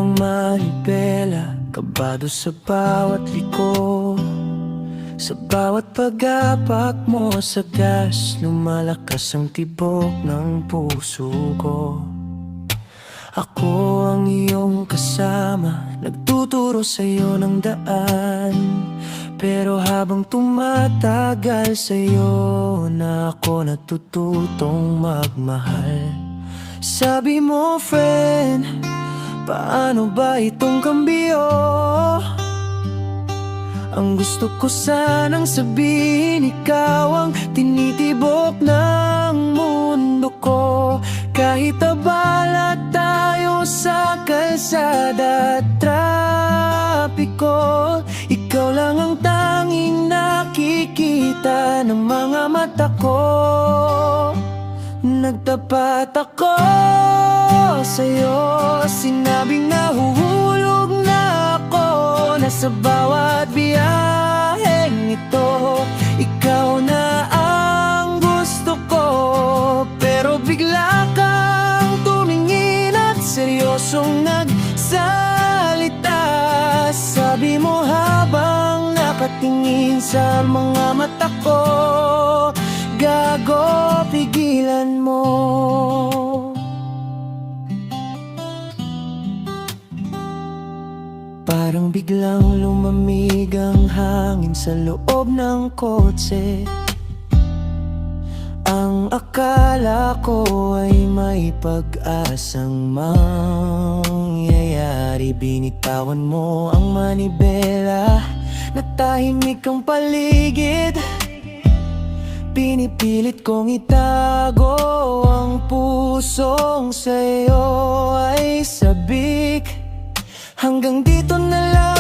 ang manibela, kabado sa bawat liko. Sa bawat pag-apak mo sa gas, lumalakas ang tibok ng puso ko. Ako ang iyong kasama, nagtuturo sa'yo ng daan. Pero habang tumatagal sa'yo na ako natututong magmahal. Sabi mo, friend, paano ba itong kambyo? Ang gusto ko sanang sabihin, ikaw ang tinitibok ng mundo ko. Kahit abala tayo sa kalsada at trapiko, ikaw lang ang tanging nakikita ng mga mata ko. Nagtapat ako sa'yo, sinabing nahuhulog na ako. Nasa bawat biyaheng ito, ikaw na ang gusto ko. Pero bigla kang tumingin at seryosong nagsalita. Sabi mo habang nakatingin sa mga mata ko, gago, pigilan mo. Parang biglang lumamig ang hangin sa loob ng kotse. Ang akala ko ay may pag-asang mangyayari. Binitawan mo ang manibela, natahimik ang paligid. Pinipilit kong itago ang pusong sa'yo ay sabik. Hanggang dito na lang